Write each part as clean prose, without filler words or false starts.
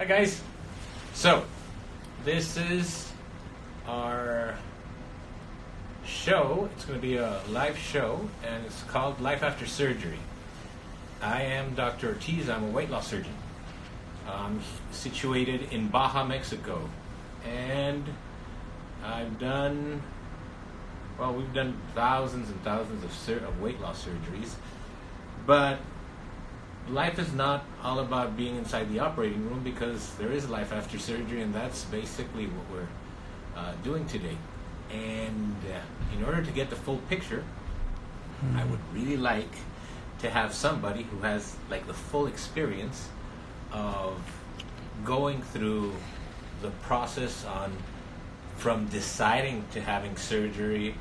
Hi guys. So, this is our show. It's going to be a live show, and it's called Life After Surgery. I am Dr. Ortiz. I'm a weight loss surgeon. I'm situated in Baja, Mexico, and we've done thousands and thousands of weight loss surgeries, but life is not all about being inside the operating room, because there is life after surgery, and that's basically what we're doing today. And in order to get the full picture, I would really like to have somebody who has like the full experience of going through the process from deciding to having surgery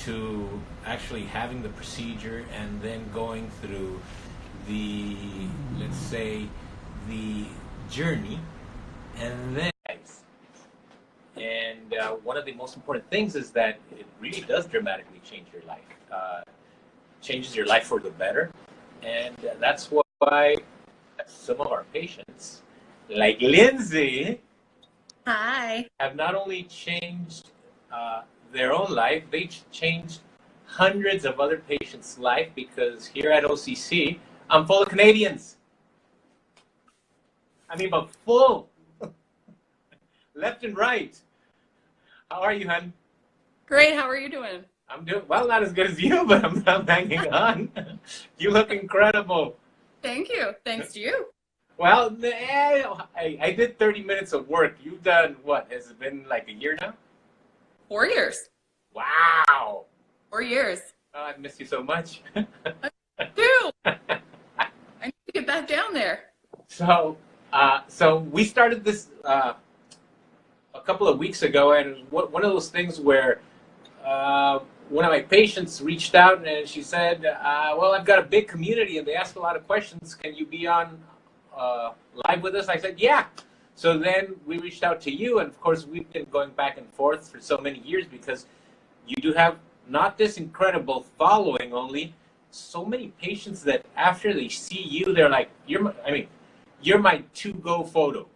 to actually having the procedure, and then going through the, let's say, the journey, and then one of the most important things is that it really does dramatically change your life, changes your life for the better. And that's why some of our patients, like Lindsay, hi, have not only changed their own life, they changed hundreds of other patients' life, because here at OCC, I'm full of Canadians. I mean, but full. Left and right. How are you, hon? great. How are you doing? I'm doing, well, not as good as you, but I'm hanging on. You look incredible. Thank you. Thanks to you. Well, I did 30 minutes of work. You've done what? Has it been like a year now? 4 years. Wow. 4 years. Oh, I miss you so much. Dude, I need to get back down there. So we started this a couple of weeks ago, and one of those things where one of my patients reached out and she said, well, I've got a big community and they ask a lot of questions. Can you be on live with us? I said, yeah. So then we reached out to you, and of course we've been going back and forth for so many years, because you do have not this incredible following only, so many patients that after they see you, they're like, you're my to-go photo.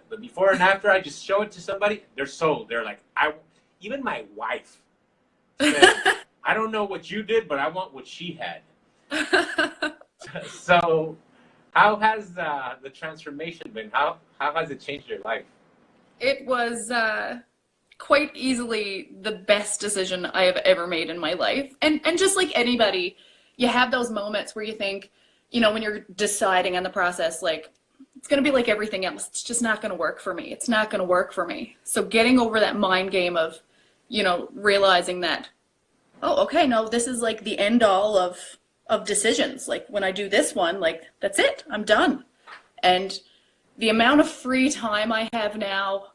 The before and after, I just show it to somebody, they're sold. They're like, even my wife said, I don't know what you did, but I want what she had. So how has the transformation been? How has it changed your life? It was quite easily the best decision I have ever made in my life. And just like anybody, you have those moments where you think, when you're deciding on the process, like, it's going to be like everything else. It's just not going to work for me. It's not going to work for me. So getting over that mind game of, realizing that, oh, okay, no, this is like the end all of decisions. Like when I do this one, like, that's it, I'm done. And the amount of free time I have now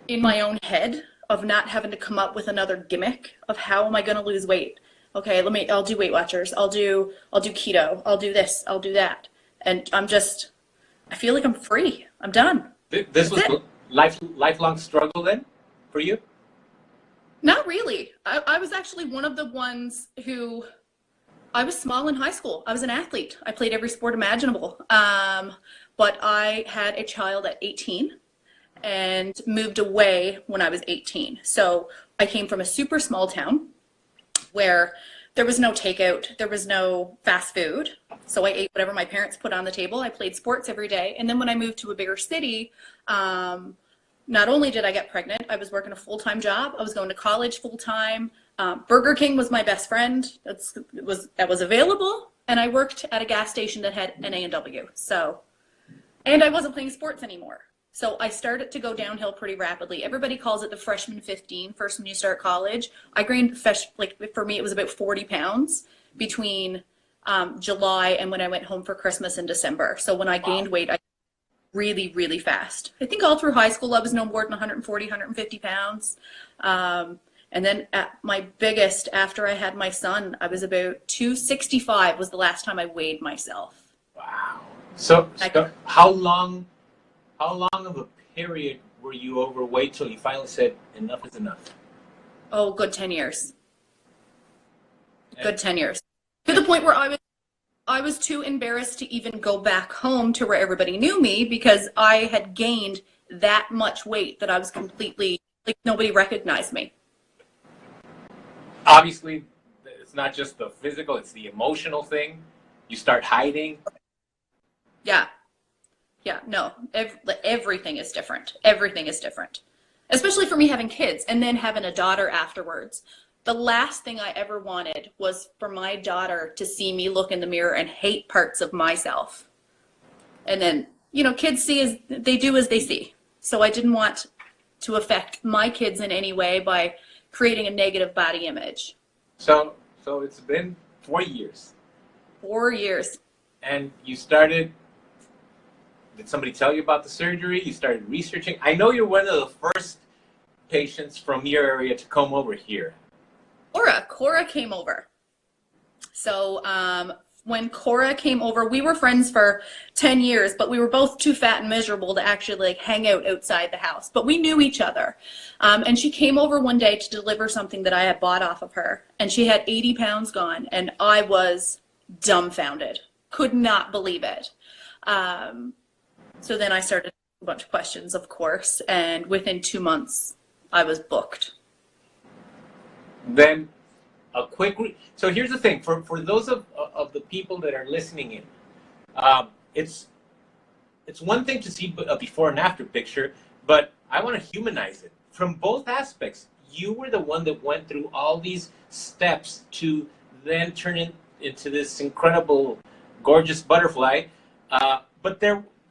in my own head of not having to come up with another gimmick of how am I going to lose weight? Okay, I'll do Weight Watchers. I'll do keto. I'll do this. I'll do that. And I feel like I'm free. I'm done. This was lifelong struggle then for you? Not really. I was actually one of the ones who, I was small in high school. I was an athlete. I played every sport imaginable. But I had a child at 18 and moved away when I was 18. So I came from a super small town where there was no takeout, there was no fast food. So I ate whatever my parents put on the table. I played sports every day. And then when I moved to a bigger city, not only did I get pregnant, I was working a full-time job. I was going to college full-time. Burger King was my best friend. That was available. And I worked at a gas station that had an A&W. And I wasn't playing sports anymore. So I started to go downhill pretty rapidly. Everybody calls it the freshman 15, first when you start college. I gained, for me, it was about 40 pounds between July and when I went home for Christmas in December. So when I gained weight, I really, really fast. I think all through high school, I was no more than 140, 150 pounds. And then at my biggest, after I had my son, I was about 265 was the last time I weighed myself. Wow. So how long of a period were you overweight till you finally said enough is enough? Oh, good 10 years. Good 10 years. To the point where I was too embarrassed to even go back home to where everybody knew me because I had gained that much weight that I was completely, like, nobody recognized me. Obviously, it's not just the physical, it's the emotional thing. You start hiding. Yeah. Yeah, no, everything is different. Everything is different. Especially for me having kids and then having a daughter afterwards. The last thing I ever wanted was for my daughter to see me look in the mirror and hate parts of myself. And then, you know, kids see as they do as they see. So I didn't want to affect my kids in any way by creating a negative body image. So it's been 4 years. 4 years. And you started, did somebody tell you about the surgery? You started researching. I know you're one of the first patients from your area to come over here. Cora came over. So when Cora came over, we were friends for 10 years, but we were both too fat and miserable to actually like hang out outside the house. But we knew each other. And she came over one day to deliver something that I had bought off of her. And she had 80 pounds gone. And I was dumbfounded. Could not believe it. So then I started a bunch of questions, of course. And within 2 months, I was booked. Then a quick, so here's the thing, for those of the people that are listening in, it's one thing to see a before and after picture, but I want to humanize it from both aspects. You were the one that went through all these steps to then turn into this incredible, gorgeous butterfly, but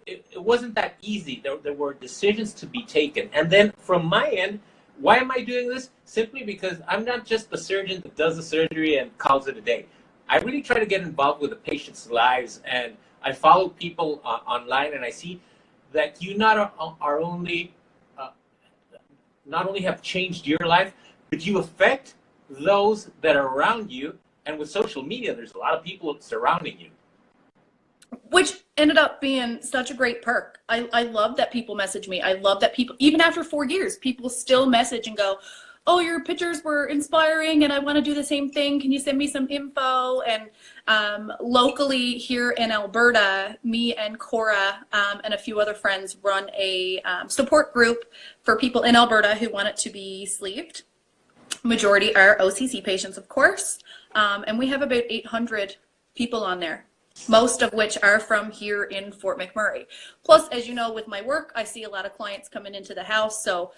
it wasn't that easy. There were decisions to be taken. And then from my end, why am I doing this? Simply because I'm not just the surgeon that does the surgery and calls it a day. I really try to get involved with the patients' lives, and I follow people online, and I see that you not only have changed your life, but you affect those that are around you. And with social media, there's a lot of people surrounding you. Which ended up being such a great perk. I love that people message me. I love that people, even after 4 years, people still message and go, oh, your pictures were inspiring and I want to do the same thing. Can you send me some info? And locally here in Alberta, me and Cora and a few other friends run a support group for people in Alberta who want it to be sleeved. Majority are OCC patients, of course. And we have about 800 people on there, most of which are from here in Fort McMurray. Plus, as you know, with my work, I see a lot of clients coming into the house. So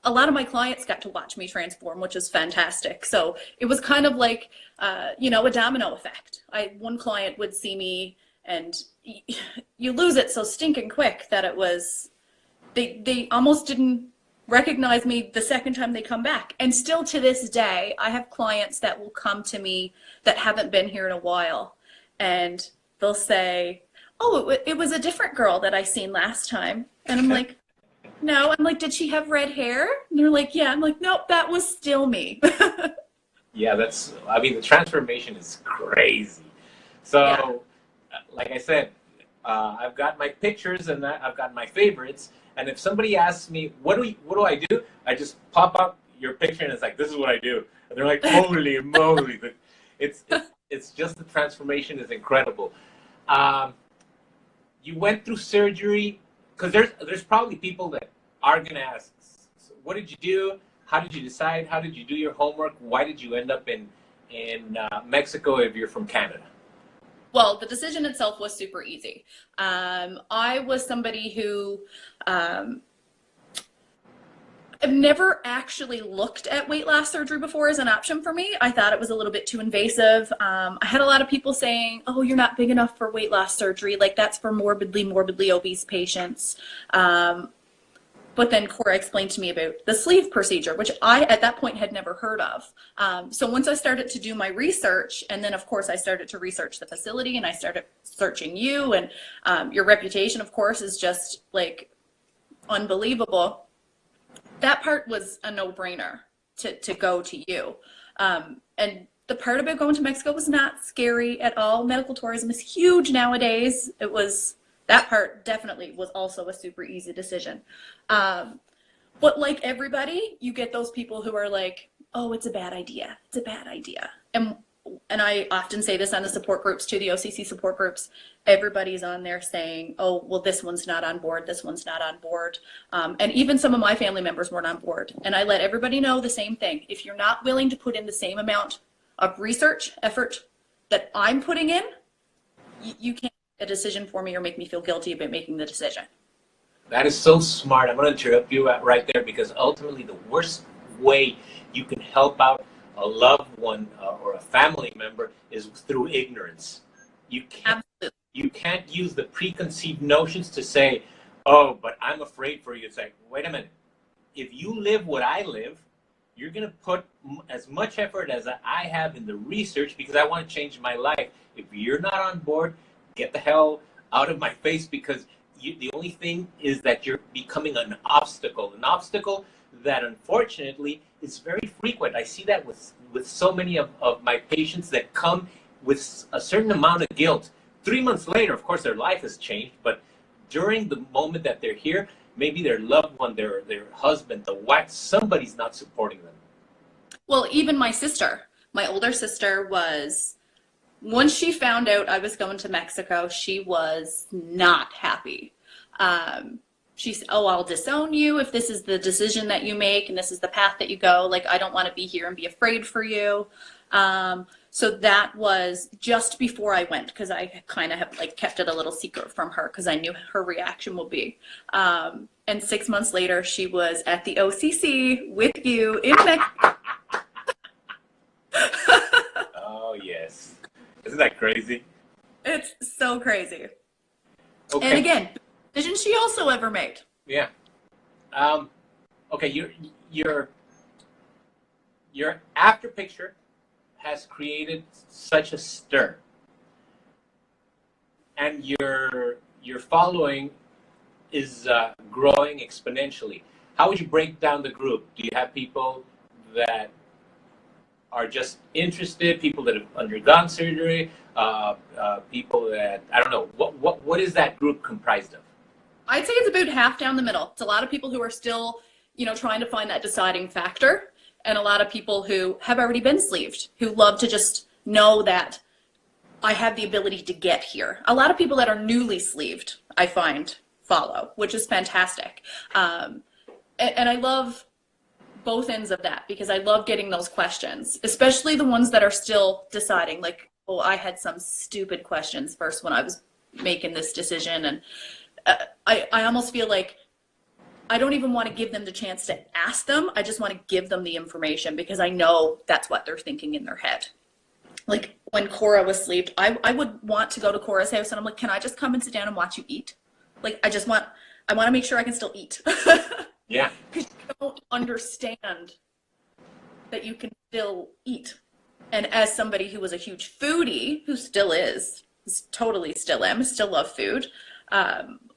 a lot of my clients got to watch me transform, which is fantastic. So it was kind of like, you know, a domino effect. One client would see me and you lose it so stinking quick that it was, they almost didn't recognize me the second time they come back. And still to this day, I have clients that will come to me that haven't been here in a while. And they'll say, oh, it was a different girl that I seen last time. And I'm like, no. I'm like, did she have red hair? And they're like, yeah. I'm like, nope, that was still me. Yeah, the transformation is crazy. So, yeah. Like I said, I've got my pictures and I've got my favorites. And if somebody asks me, what do I do? I just pop up your picture and it's like, this is what I do. And they're like, holy moly. It's just the transformation is incredible. You went through surgery, because there's probably people that are going to ask, so what did you do? How did you decide? How did you do your homework? Why did you end up in Mexico if you're from Canada? Well, the decision itself was super easy. I was somebody who I've never actually looked at weight loss surgery before as an option for me. I thought it was a little bit too invasive. I had a lot of people saying, oh, you're not big enough for weight loss surgery. Like that's for morbidly obese patients. But then Cora explained to me about the sleeve procedure, which I, at that point, had never heard of. So once I started to do my research, and then, of course, I started to research the facility, and I started searching you, and your reputation, of course, is just, like, unbelievable. That part was a no-brainer to go to you. And the part about going to Mexico was not scary at all. Medical tourism is huge nowadays. That part definitely was also a super easy decision. But like everybody, you get those people who are like, oh, it's a bad idea. It's a bad idea. And and I often say this on the support groups too, the OCC support groups, everybody's on there saying, oh, well, this one's not on board, this one's not on board. And even some of my family members weren't on board. And I let everybody know the same thing. If you're not willing to put in the same amount of research effort that I'm putting in, you can't make a decision for me or make me feel guilty about making the decision. That is so smart. I'm going to interrupt you right there, because ultimately the worst way you can help out a loved one or a family member is through ignorance. You can't use the preconceived notions to say, oh, but I'm afraid for you. It's like, wait a minute. If you live what I live, you're going to put as much effort as I have in the research because I want to change my life. If you're not on board, get the hell out of my face, because the only thing is that you're becoming an obstacle that unfortunately is very frequent. I see that with so many of my patients that come with a certain amount of guilt. 3 months later, of course, their life has changed, but during the moment that they're here, maybe their loved one, their husband, the wife, somebody's not supporting them. Well, even my sister, my older sister was, once she found out I was going to Mexico, she was not happy. She said, oh, I'll disown you if this is the decision that you make and this is the path that you go. Like, I don't want to be here and be afraid for you. So that was just before I went, because I kind of have like kept it a little secret from her because I knew her reaction will be. And 6 months later, she was at the OCC with you in Mexico. Oh, yes. Isn't that crazy? It's so crazy. Okay. And again, decision she also ever made. Yeah. Okay, your after picture has created such a stir, and your following is growing exponentially. How would you break down the group? Do you have people that are just interested, people that have undergone surgery, people that, I don't know, what is that group comprised of? I'd say it's about half down the middle. It's a lot of people who are still, trying to find that deciding factor, and a lot of people who have already been sleeved, who love to just know that I have the ability to get here. A lot of people that are newly sleeved, I find, follow, which is fantastic. And I love both ends of that, because I love getting those questions, especially the ones that are still deciding, like, oh, I had some stupid questions first when I was making this decision. And I almost feel like I don't even want to give them the chance to ask them. I just want to give them the information, because I know that's what they're thinking in their head. Like when Cora was sleeved, I would want to go to Cora's house and I'm like, can I just come and sit down and watch you eat? Like, I want to make sure I can still eat. Yeah. Because you don't understand that you can still eat. And as somebody who was a huge foodie, who still is totally still am, still love food,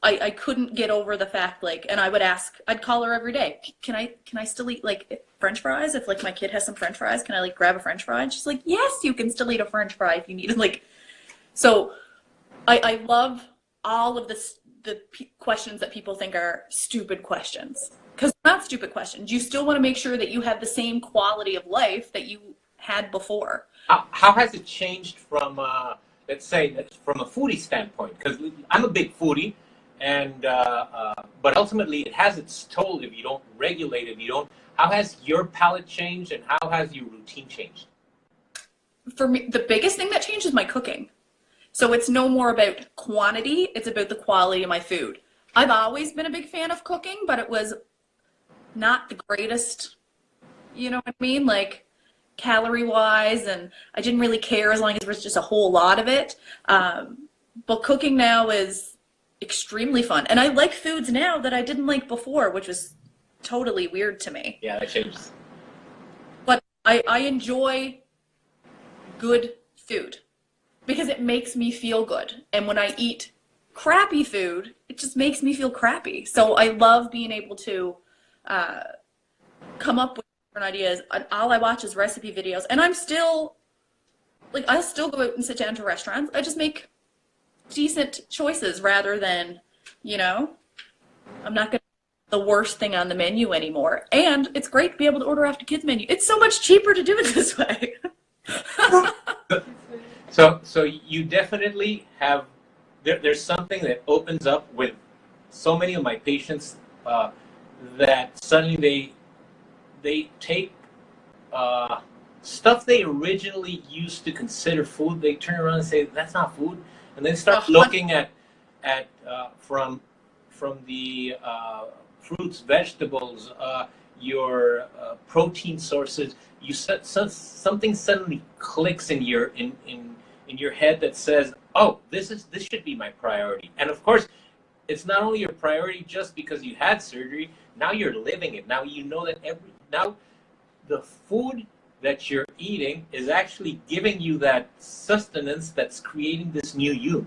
I couldn't get over the fact, like, and I'd call her every day. Can I still eat like French fries? If like my kid has some French fries, can I like grab a French fry? And she's like, yes, you can still eat a French fry if you need it. Like, so I love all of the questions that people think are stupid questions, because they're not stupid questions. You still want to make sure that you have the same quality of life that you had before. How has it changed from, let's say, from a foodie standpoint? Because I'm a big foodie, and but ultimately it has its toll if you don't regulate it. How has your palate changed, and how has your routine changed? For me, the biggest thing that changed is my cooking. So it's no more about quantity, it's about the quality of my food. I've always been a big fan of cooking, but it was not the greatest, you know what I mean? Like calorie wise, and I didn't really care as long as there was just a whole lot of it. But cooking now is extremely fun. And I like foods now that I didn't like before, which was totally weird to me. Yeah, that changes. But I enjoy good food, because it makes me feel good. And when I eat crappy food, it just makes me feel crappy. So I love being able to come up with different ideas. All I watch is recipe videos. And I'm still, like, I'll still go out and sit down to restaurants. I just make decent choices rather than, I'm not going to the worst thing on the menu anymore. And it's great to be able to order off the kids' menu. It's so much cheaper to do it this way. So you definitely have, there's something that opens up with so many of my patients, that suddenly they take stuff they originally used to consider food, they turn around and say that's not food, and then start looking at from the fruits, vegetables, your protein sources. Something suddenly clicks in your head that says, oh, this should be my priority. And of course, it's not only your priority just because you had surgery. Now you're living it. Now you know that now the food that you're eating is actually giving you that sustenance that's creating this new you.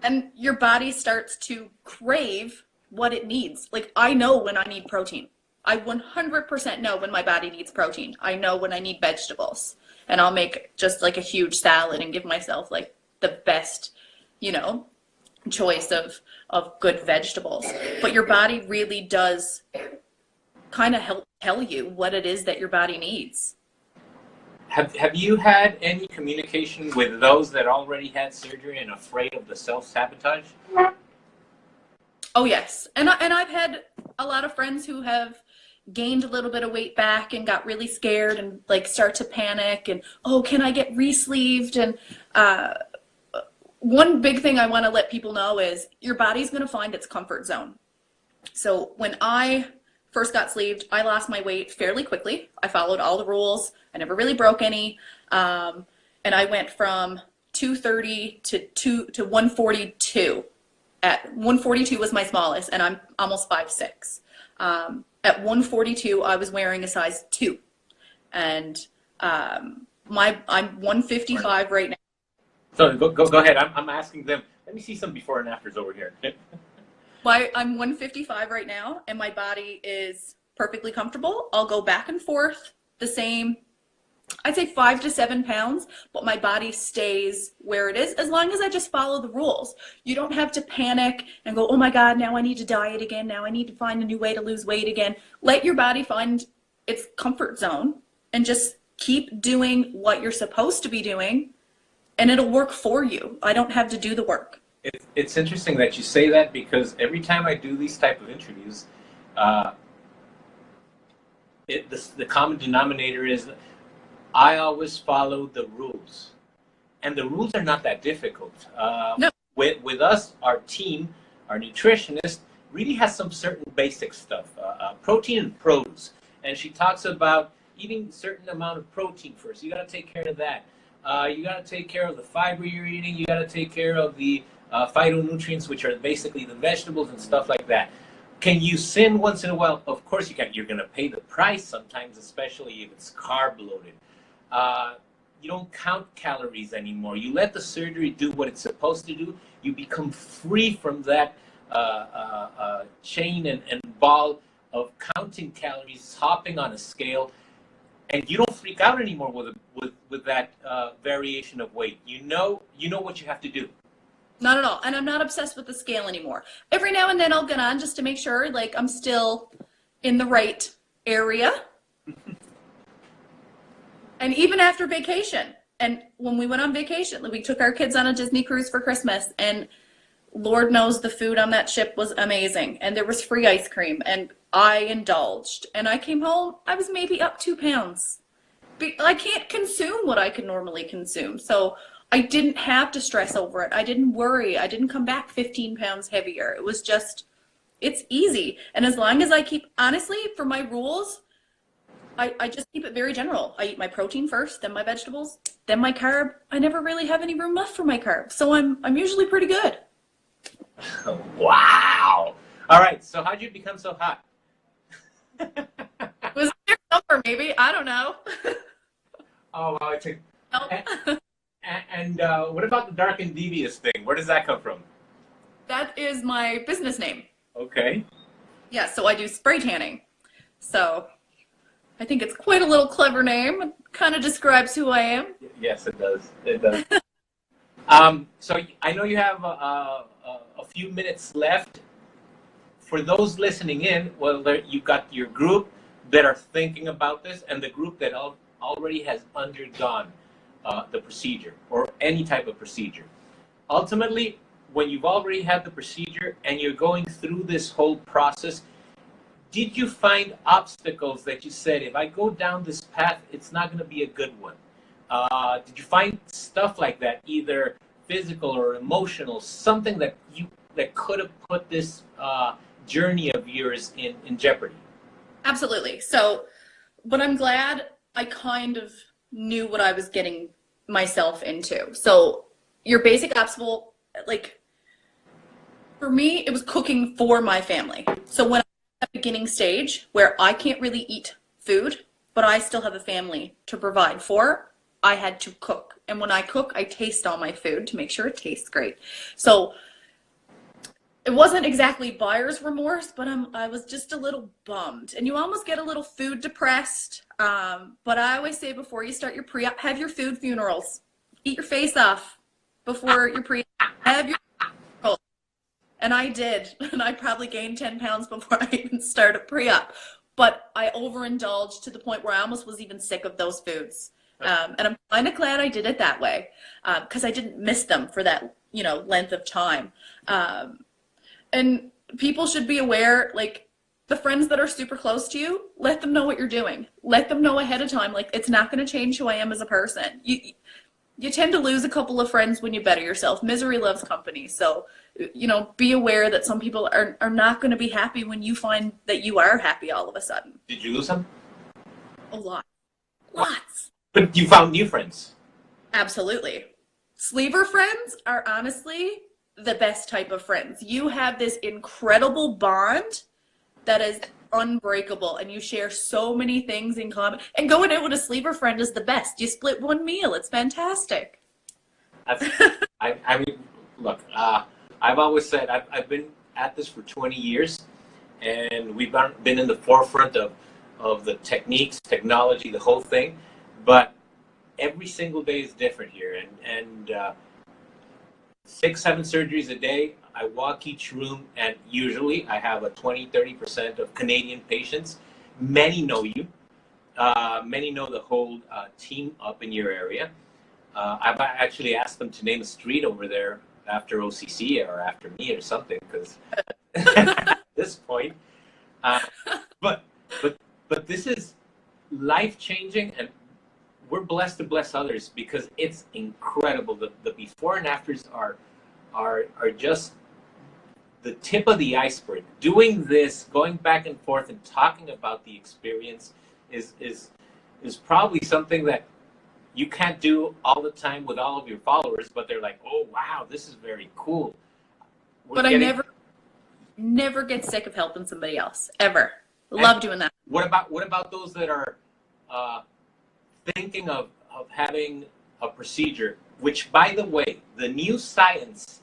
And your body starts to crave what it needs. Like, I know when I need protein. I 100% know when my body needs protein. I know when I need vegetables. And I'll make just like a huge salad and give myself like the best, choice of good vegetables. But your body really does kind of help tell you what it is that your body needs. Have you had any communication with those that already had surgery and afraid of the self-sabotage? Oh, yes. And I've had a lot of friends who have gained a little bit of weight back and got really scared and like start to panic and, oh, can I get re-sleeved? And one big thing I want to let people know is your body's going to find its comfort zone. So when I first got sleeved, I lost my weight fairly quickly. I followed all the rules. I never really broke any. And I went from 230 to 142. At 142 was my smallest, and I'm almost 5'6". At 142, I was wearing a size 2. And I'm 155 right now. So go ahead. I'm asking them. Let me see some before and afters over here. I'm 155 right now, and my body is perfectly comfortable. I'll go back and forth the same, I'd say 5 to 7 pounds, but my body stays where it is as long as I just follow the rules. You don't have to panic and go, oh my God, now I need to diet again. Now I need to find a new way to lose weight again. Let your body find its comfort zone and just keep doing what you're supposed to be doing, and it'll work for you. I don't have to do the work. It's interesting that you say that, because every time I do these type of interviews, the common denominator is I always follow the rules, and the rules are not that difficult. No. With us, our team, our nutritionist really has some certain basic stuff, protein and produce, and she talks about eating a certain amount of protein first. You got to take care of that. You got to take care of the fiber you're eating. You got to take care of the phytonutrients, which are basically the vegetables and stuff like that. Can you sin once in a while? Of course you can. You're going to pay the price sometimes, especially if it's carb loaded. You don't count calories anymore. You let the surgery do what it's supposed to do. You become free from that chain and ball of counting calories, hopping on a scale, and you don't freak out anymore with that variation of weight. You know what you have to do. Not at all. And I'm not obsessed with the scale anymore. Every now and then I'll get on just to make sure like I'm still in the right area. And even after vacation, and when we went on vacation, we took our kids on a Disney cruise for Christmas, and Lord knows the food on that ship was amazing, and there was free ice cream, and I indulged, and I came home, I was maybe up 2 pounds. I can't consume what I could normally consume, so I didn't have to stress over it. I didn't worry. I didn't come back 15 pounds heavier. It was just, it's easy. And as long as I keep, honestly, for my rules, I just keep it very general. I eat my protein first, then my vegetables, then my carb. I never really have any room left for my carb, so I'm usually pretty good. Wow. All right. So how'd you become so hot? Was there number maybe? I don't know. Oh, wow. It's No. and what about the dark and devious thing? Where does that come from? That is my business name. Okay. Yeah, so I do spray tanning. So I think it's quite a little clever name. It kind of describes who I am. Yes, it does. It does. So I know you have a few minutes left. For those listening in, well, you've got your group that are thinking about this, and the group that already has undergone. the procedure or any type of procedure. Ultimately, when you've already had the procedure and you're going through this whole process, did you find obstacles that you said, if I go down this path, it's not going to be a good one? Did you find stuff like that, either physical or emotional, something that could have put this journey of yours in jeopardy? Absolutely. So, but I'm glad I kind of knew what I was getting myself into. So your basic obstacle, like for me, it was cooking for my family. So when I'm at the beginning stage where I can't really eat food, but I still have a family to provide for, I had to cook. And when I cook, I taste all my food to make sure it tastes great. So it wasn't exactly buyer's remorse, but I was just a little bummed. And you almost get a little food depressed. But I always say, before you start your pre-op, have your food funerals. Eat your face off before your pre-op. Have your funerals. And I did. And I probably gained 10 pounds before I even started pre-op. But I overindulged to the point where I almost was even sick of those foods. And I'm kind of glad I did it that way, because I didn't miss them for that, length of time. And people should be aware, like, the friends that are super close to you, let them know what you're doing. Let them know ahead of time, like, it's not going to change who I am as a person. You tend to lose a couple of friends when you better yourself. Misery loves company. So, be aware that some people are not going to be happy when you find that you are happy all of a sudden. Did you lose them? A lot. Lots. But you found new friends. Absolutely. Sleever friends are honestly the best type of friends. You have this incredible bond that is unbreakable, and you share so many things in common. And going out with a sleever friend is the best. You split one meal. It's fantastic. I mean, look, I've always said I've been at this for 20 years, and we've been in the forefront of the techniques, technology, the whole thing. But every single day is different here, and 6-7 surgeries a day. I walk each room, and usually I have a 20-30% of Canadian patients. Many know you. Many know the whole team up in your area. I've actually asked them to name a street over there after OCC or after me or something, because at this point. But this is life-changing, and we're blessed to bless others, because it's incredible. The before and afters are just the tip of the iceberg. Doing this, going back and forth and talking about the experience is probably something that you can't do all the time with all of your followers, but they're like, oh wow, this is very cool. But I never get sick of helping somebody else, ever. Love doing that. What about those that are thinking of having a procedure, which, by the way, the new science,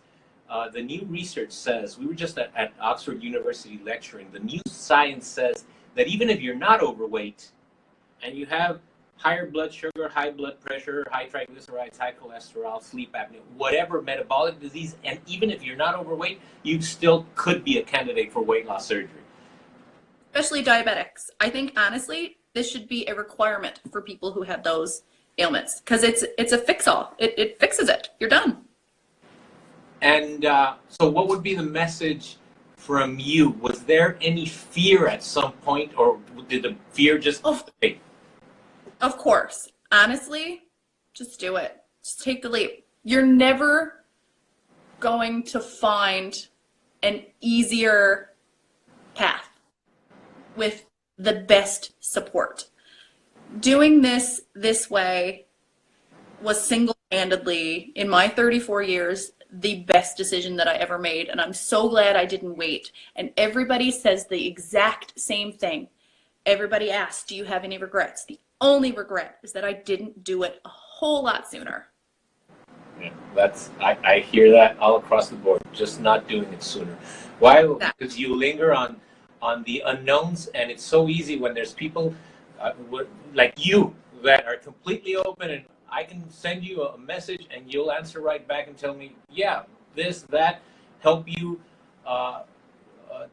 the new research says, we were just at Oxford University lecturing, the new science says that even if you're not overweight and you have higher blood sugar, high blood pressure, high triglycerides, high cholesterol, sleep apnea, whatever metabolic disease, and even if you're not overweight, you still could be a candidate for weight loss surgery. Especially diabetics. I think, honestly, this should be a requirement for people who have those ailments, because it's a fix-all. It fixes it. You're done. And so what would be the message from you? Was there any fear at some point, or did the fear just fade? Of course. Honestly, just do it. Just take the leap. You're never going to find an easier path with the best support. Doing this way was single-handedly, in my 34 years, the best decision that I ever made. And I'm so glad I didn't wait. And everybody says the exact same thing. Everybody asks, do you have any regrets? The only regret is that I didn't do it a whole lot sooner. Yeah, I hear that all across the board, just not doing it sooner. Why? Because you linger on the unknowns, and it's so easy when there's people like you that are completely open, and I can send you a message and you'll answer right back and tell me, yeah, this, that, help you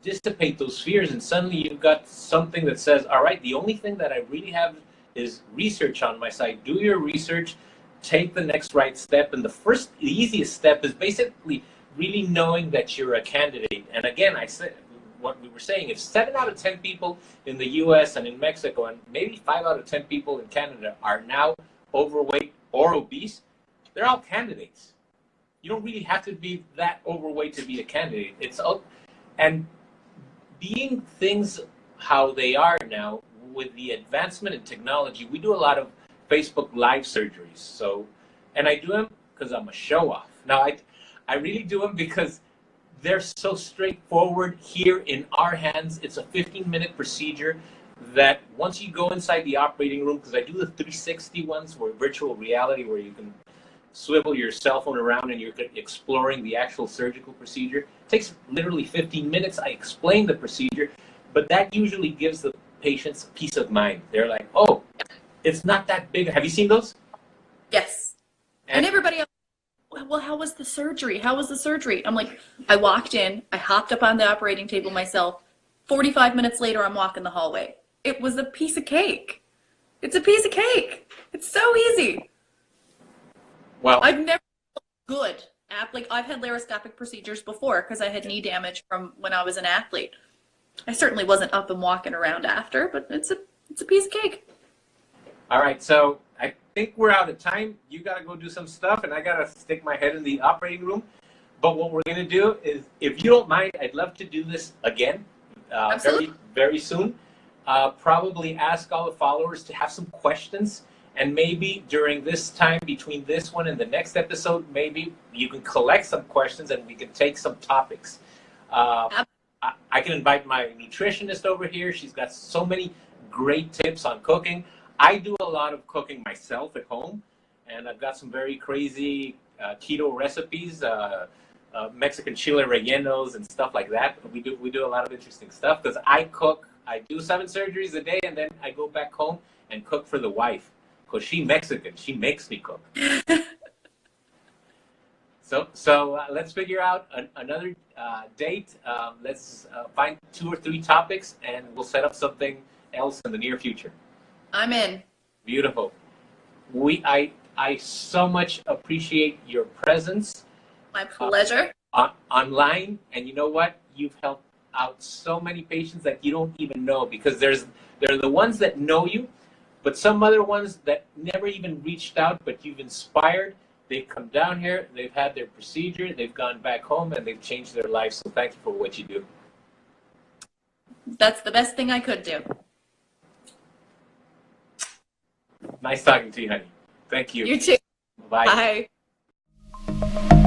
dissipate those fears, and suddenly you've got something that says, all right, the only thing that I really have is research on my side. Do your research, take the next right step. And the easiest step is basically really knowing that you're a candidate. And again, I said what we were saying, if 7 out of 10 people in the US and in Mexico, and maybe 5 out of 10 people in Canada are now overweight or obese, they're all candidates. You don't really have to be that overweight to be a candidate. And being things how they are now, with the advancement in technology, we do a lot of Facebook Live surgeries. So, and I do them because I'm a show off. Now, I really do them because they're so straightforward here in our hands. It's a 15-minute procedure that once you go inside the operating room, because I do the 360 ones, where virtual reality, where you can swivel your cell phone around and you're exploring the actual surgical procedure. It takes literally 15 minutes. I explain the procedure, but that usually gives the patients peace of mind. They're like, oh, it's not that big. Have you seen those? Yes. And everybody else, well, how was the surgery? How was the surgery? I'm like, I walked in, I hopped up on the operating table myself. 45 minutes later, I'm walking the hallway. It was a piece of cake. It's a piece of cake. It's so easy. Well, I've never felt good. Like, I've had laparoscopic procedures before because I had knee damage from when I was an athlete. I certainly wasn't up and walking around after, but it's a piece of cake. all right, so I think we're out of time. You got to go do some stuff, and I got to stick my head in the operating room. But what we're going to do is, if you don't mind, I'd love to do this again very, very soon. Probably ask all the followers to have some questions. And maybe during this time between this one and the next episode, maybe you can collect some questions and we can take some topics. I can invite my nutritionist over here. She's got so many great tips on cooking. I do a lot of cooking myself at home, and I've got some very crazy keto recipes, Mexican chile rellenos and stuff like that. We do a lot of interesting stuff because I cook. I do 7 surgeries a day, and then I go back home and cook for the wife. Because she's Mexican, she makes me cook. So let's figure out another date. Let's find 2 or 3 topics, and we'll set up something else in the near future. I'm in. Beautiful. I so much appreciate your presence. My pleasure. Online, and you know what? You've helped out so many patients that you don't even know, because there are the ones that know you, but some other ones that never even reached out, but you've inspired. They've come down here, they've had their procedure, they've gone back home, and they've changed their lives. So thank you for what you do. That's the best thing I could do. Nice talking to you, honey. Thank you. You too. Bye. Bye.